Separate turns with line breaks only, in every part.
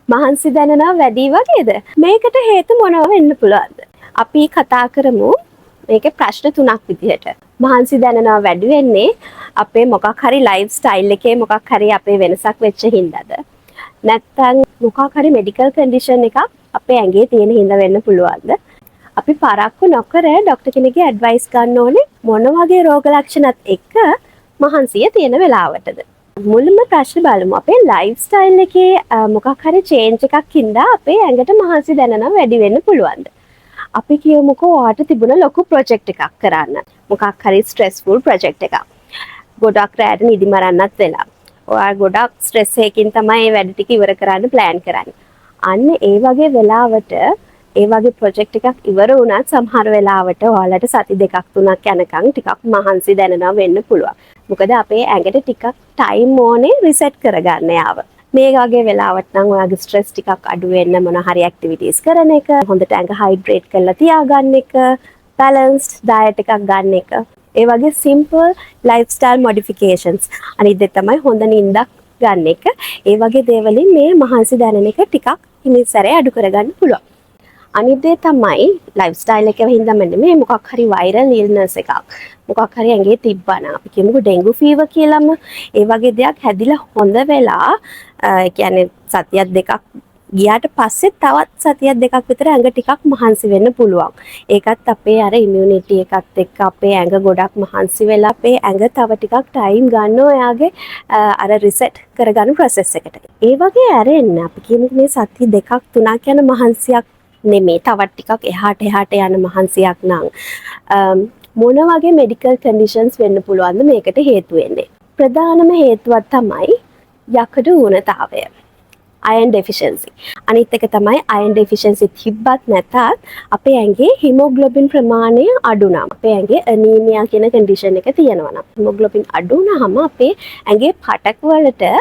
මහන්සි දැනෙනවා වැඩි වගේද? මේකට හේතු මොනවා වෙන්න පුළුවන්ද? අපි කතා කරමු මේකේ ප්‍රශ්න තුනක් විදිහට. මහන්සි දැනෙනවා වැඩි වෙන්නේ අපේ මොකක් හරි ලයිෆ් ස්ටයිල් එකේ මොකක් හරි අපේ වෙනසක් වෙච්ච හින්දාද? නැත්නම් මොකක් හරි මෙඩිකල් කන්ඩිෂන් එකක් අපේ ඇඟේ තියෙන හින්දා වෙන්න පුළුවන්ද? අපි පරක්කු නොකර ડોක්ටර් කෙනෙක්ගේ ඇඩ්වයිස් ගන්න ඕනේ මොන වගේ රෝග ලක්ෂණත් එක්ක මහන්සිය තියෙන වෙලාවටද? මුලින්ම ප්‍රශ්න බලමු. අපේ ලයිෆ් ස්ටයිල් එකේ මොකක් හරි චේන්ජ් එකක් හින්දා අපේ ඇඟට මහන්සි දැනෙනවා වැඩි වෙන්න පුළුවන්ද? අපි කියමුකෝ ඔයාට තිබුණ ලොකු ප්‍රොජෙක්ට් එකක් කරන්න. මොකක් හරි ස්ට්‍රෙස්ෆුල් ප්‍රොජෙක්ට් එකක්. ගොඩක් රැට නිදි මරන්නත් වෙලා. ඔයා ගොඩක් ස්ට්‍රෙස් එකකින් තමයි මේ වැඩ ටික ඉවර කරන්න ප්ලෑන් කරන්නේ. අන්න ඒ වගේ වෙලාවට ඒ වගේ ප්‍රොජෙක්ට් එකක් ඉවර වුණත් සමහර වෙලාවට ඔයාලට සති දෙකක් තුනක් යනකම් ටිකක් මහන්සි දැනෙනවා වෙන්න පුළුවන්. මොකද අපේ ඇඟට ටිකක් ටයිම් ඕනේ රිසෙට් කරගන්න යාව. මේ වගේ වෙලාවට නම් ඔයාගේ ස්ට්‍රෙස් ටිකක් අඩු වෙන්න මොන හරි ඇක්ටිවිටීස් කරන එක, හොඳට ඇඟ හයිඩ්‍රේට් කරලා තියාගන්න එක, බැලන්ස්ඩ් ඩයට් එකක් ගන්න එක. ඒ වගේ සිම්පල් ලයිෆ්ස්ටයිල් මොඩිෆිකේෂන්ස්. අනිත් දේ තමයි හොඳ නිින්දක් ගන්න එක. ඒ වගේ දේවලින් මේ මහන්සි දැනෙන එක ටිකක් හිමිසරේ අඩු කරගන්න පුළුවන්. අනිත් දේ තමයි ලයිෆ්ස්ටයිල් එකේ හින්දා මෙන්න මේ මොකක් හරි වෛරල් ඉල්නස් එකක්. මොකක් හරි ඇඟේ තිබ්බනම් අපි කියමුකෝ ඩෙන්ගු ෆීවර් කියලාම ඒ වගේ දෙයක් හැදිලා හොඳ වෙලා ඒ කියන්නේ සතියක් දෙකක් ගියාට පස්සේ තවත් සතියක් දෙකක් විතර ඇඟ ටිකක් මහන්සි වෙන්න පුළුවන්. ඒකත් අපේ අර ඉමුනිටි එකත් එක්ක අපේ ඇඟ ගොඩක් මහන්සි වෙලා අපේ ඇඟ තව ටිකක් ටයිම් ගන්නවා එයාගේ අර රිසෙට් කරගන්න ප්‍රොසෙස් එකට. ඒ වගේ ඇරෙන්න අපි කියමුකෝ මේ සති දෙකක් තුනක් යන මහන්සියක් නෙමේ තවත් ටිකක් එහාට යන මහන්සියක් නම් මොන වගේ මෙඩිකල් කන්ඩිෂන්ස් වෙන්න පුළුවන්ද මේකට හේතු වෙන්නේ? ප්‍රධානම හේතුවක් තමයි යකඩ ඌනතාවය. අයන් ඩෙෆිෂන්සි. අනිත් එක තමයි අයන් ඩෙෆිෂන්සි තිබ්බත් නැතත් අපේ ඇඟේ හිමෝග්ලොබින් ප්‍රමාණය අඩු නම් අපේ ඇඟේ ඇනීමියා කියන කන්ඩිෂන් එක තියෙනවා නම් හිමෝග්ලොබින් අඩු වුනහම අපේ ඇඟේ පටක වලට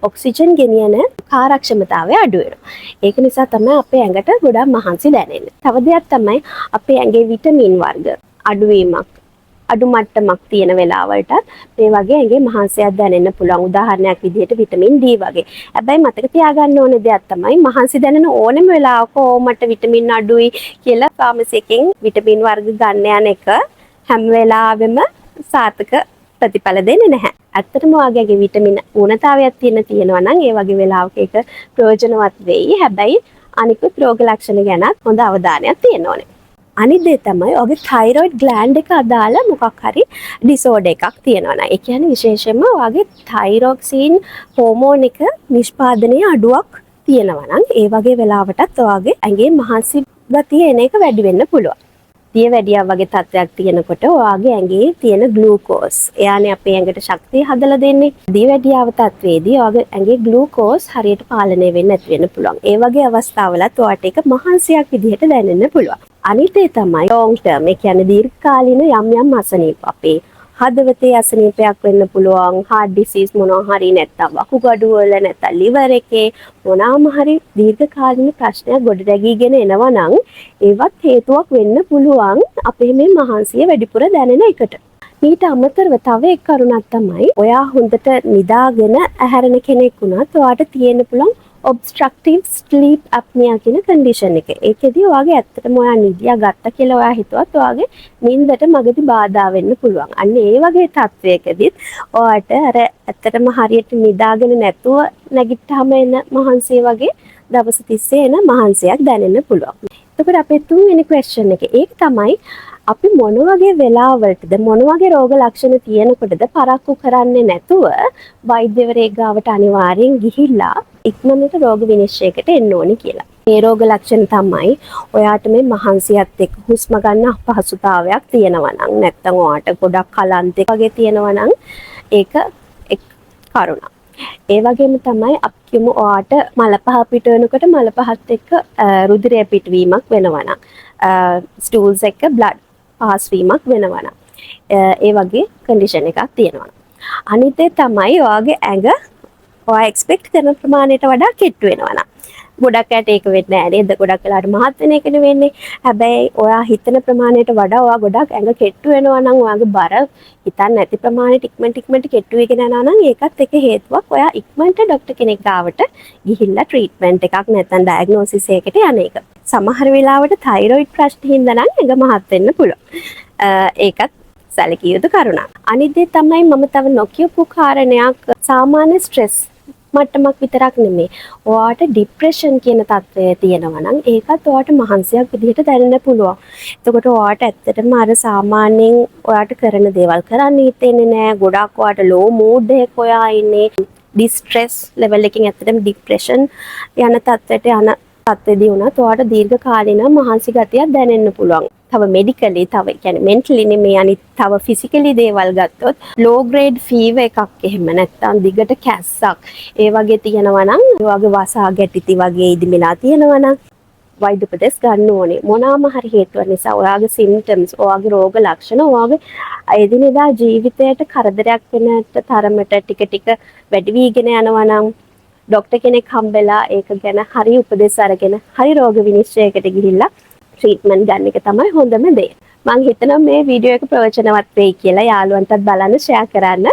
ඔක්සිජන් ගෙනියන කාර්යක්ෂමතාවය අඩු වෙනවා. ඒක නිසා තමයි අපේ ඇඟට ගොඩක් මහන්සි දැනෙන්නේ. තව දෙයක් තමයි අපේ ඇඟේ විටමින් වර්ග අඩුවීමක් අඩු මට්ටමක් තියෙන වෙලාවලට මේ වගේ ඇඟේ මහන්සියක් දැනෙන්න පුළුවන්. උදාහරණයක් විදිහට විටමින් D වගේ. හැබැයි මතක තියාගන්න ඕනේ දෙයක් තමයි මහන්සි දැනෙන ඕනෙම වෙලාවක මට විටමින් අඩුයි කියලා ෆාමසි එකෙන් විටමින් වර්ග ගන්න යන එක හැම වෙලාවෙම සාර්ථක ප්‍රතිඵල දෙන්නේ නැහැ. ඇත්තටම ඔයගේ විටමින් ඌනතාවයක් තියෙනවා නම් ඒ වගේ වෙලාවක ඒක ප්‍රයෝජනවත් වෙයි. හැබැයි අනිකුත් රෝග ලක්ෂණ ගැන හොඳ අවධානයක් තියෙන්න ඕනේ. අනිත් දේ තමයි ඔගේ තයිරොයිඩ් ග්ලෑන්ඩ් එක අදාළ මොකක් හරි ඩිසෝඩර් එකක් තියෙනවා නම් ඒ කියන්නේ විශේෂයෙන්ම ඔයාගේ තයිරොක්සින් හෝමෝන් එක නිෂ්පාදනයේ අඩුවක් තියෙනවා නම් ඒ වගේ වෙලාවටත් ඔයාගේ ඇඟේ මහන්සි ගතිය එන එක වැඩි වෙන්න පුළුවන්. දියවැඩියක් වගේ තත්ත්වයක් තියෙනකොට ඔයාගේ ඇඟේ තියෙන ග්ලූකෝස් එයානේ අපේ ඇඟට ශක්තිය හදලා දෙන්නේ. දියවැඩියාව තත්ත්වයේදී ඔයාගේ ඇඟේ ග්ලූකෝස් හරියට පාලනය වෙන්නේ නැති වෙන්න පුළුවන්. ඒ වගේ අවස්ථාවලත් ඔයාට ඒක මහන්සියක් විදිහට දැනෙන්න පුළුවන්. අනිත් ඒ තමයි long term ඒ කියන්නේ දීර්ඝකාලීන යම් අසනීප අපේ හදවතේ අසනීපයක් වෙන්න පුළුවන් heart disease මොනවා හරි නැත්තම් වකුගඩු වල නැත්තම් liver එකේ මොනවාම හරි දීර්ඝකාලීන ප්‍රශ්නයක් ගොඩ රැගීගෙන එනවා නම් ඒවත් හේතුවක් වෙන්න පුළුවන් අපේ මේ මහන්සිය වැඩිපුර දැනෙන එකට. ඊට අමතරව තව එක් කරුණක් තමයි ඔයා හොඳට නිදාගෙන ඇහැරෙන කෙනෙක් වුණත් ඔයාට තියෙන්න පුළුවන් obstructive sleep apnea කියන කන්ඩිෂන් එක. ඒකෙදී ඔයාගේ ඇත්තටම ඔයා නිදියා ගත්ත කියලා ඔයා හිතුවත් ඔයාගේ නිින්දට මගදී බාධා වෙන්න පුළුවන්. අන්න ඒ වගේ තත්වයකදීත් ඔයාට අර ඇත්තටම හරියට නිදාගෙන නැතුව නැගිට්ටාම එන මහන්සිය වගේ දවස් 30 එන මහන්සියක් දැනෙන්න පුළුවන්. එතකොට අපේ තුන්වෙනි ක්වෙස්චන් එක ඒක තමයි අපි මොන වගේ වෙලාවලටද මොන වගේ රෝග ලක්ෂණ තියෙනකොටද පරක්කු කරන්නේ නැතුව වෛද්‍යවරයෙක් ගාවට අනිවාර්යෙන් ගිහිල්ලා ඉක්මනට රෝග විනිශ්චයකට එන්න ඕනි කියලා. මේ රෝග ලක්ෂණ තමයි ඔයාට මේ මහන්සියත් එක්ක හුස්ම ගන්න අපහසුතාවයක් තියෙනවා නම් නැත්නම් ඔයාට ගොඩක් කලන්තේ වගේ තියෙනවා නම් ඒක එක් කරුණක්. ඒ වගේම තමයි අපි කියමු ඔයාට මල පහ පිට වෙනකොට මල පහත් එක්ක රුධිරය පිටවීමක් වෙනවා නම් ස්ටූල්ස් එක්ක බ්ලඩ් පාස් වීමක් වෙනවා නම් ඒ වගේ කන්ඩිෂන් එකක් තියෙනවා. අනිත් ඒ තමයි ඔයාගේ ඇඟ ඔයා එක්ස්පෙක්ට් කරන ප්‍රමාණයට වඩා කෙට්ටු වෙනවා නම් ගොඩක් අයට ඒක වෙන්නේ නැහැ නේද? ගොඩක් වෙලාවට මහත් වෙන එකනේ වෙන්නේ. හැබැයි ඔයා හිතන ප්‍රමාණයට වඩා ඔයා ගොඩක් ඇඟ කෙට්ටු වෙනවා නම් ඔයාගේ බර හිතන්න නැති ප්‍රමාණයට ඉක්මනට කෙට්ටු වෙගෙන යනවා නම් ඒකත් එක හේතුවක්. ඔයා ඉක්මනට ડોක්ටර් කෙනෙක් ගාවට ගිහිල්ලා ට්‍රීට්මන්ට් එකක් නැත්නම් ඩයග්නොසිස් එකකට යන එක. සමහර වෙලාවට තයිරොයිඩ් ප්‍රශ්න හින්දා නම් ඇඟ මහත් වෙන්න පුළුවන්. ඒකත් සැලකිය යුතු කරුණක්. අනිත් දේ තමයි මම තව නොකියපු කාරණයක් සාමාන්‍ය ස්ට්‍රෙස් මට්ටමක් විතරක් නෙමෙයි. ඔයාට ડિප්‍රෙෂන් කියන තත්ත්වය තියෙනවා නම් ඒකත් ඔයාට මහන්සියක් විදිහට දැනෙන්න පුළුවන්. එතකොට ඔයාට ඇත්තටම අර සාමාන්‍යයෙන් ඔයාට කරන දේවල් කරන්න හිතෙන්නේ නැහැ. ගොඩක් ඔයාට ලෝ මූඩ් එකක ඔයා ඉන්නේ. ඩිස්ට්‍රෙස් ලෙවල් එකකින් ඇත්තටම ડિප්‍රෙෂන් යන තත්ත්වයට යන තත්ත්වෙදී වුණත් ඔයාට දීර්ඝ කාලින මහන්සි ගතියක් දැනෙන්න පුළුවන්. තව මෙඩිකලි තව කියන්නේ මෙන්ටලි නෙමෙයි අනිත් තව ෆිසිකලි දේවල් ගත්තොත් ලෝ ග්‍රේඩ් ෆීවර් එකක් එහෙම නැත්නම් දිගට කැස්සක් ඒ වගේ තියෙනවා නම් ඒ වගේ වසා ගැටිති වගේ ඉදිමිලා තියෙනවා නම් වෛද්‍ය උපදෙස් ගන්න ඕනේ. මොනවාම හරි හේතුවක් නිසා ඔයාගේ සිම්ප්ටම්ස් ඔයාගේ රෝග ලක්ෂණ ඔයාගේ එදිනෙදා ජීවිතයට කරදරයක් වෙන තරමට ටික ටික වැඩි වීගෙන යනවා නම් ડોක්ටර් කෙනෙක් හම්බෙලා ඒක ගැන හරි උපදෙස් අරගෙන හරි රෝග විනිශ්චයකට ගිහිල්ලා ට්‍රීට්මන්ට් ගන්න එක තමයි හොඳම දේ. මම හිතනවා මේ වීඩියෝ එක ප්‍රයෝජනවත් වෙයි කියලා යාළුවන්ටත් බලන්න ෂෙයා කරන්න.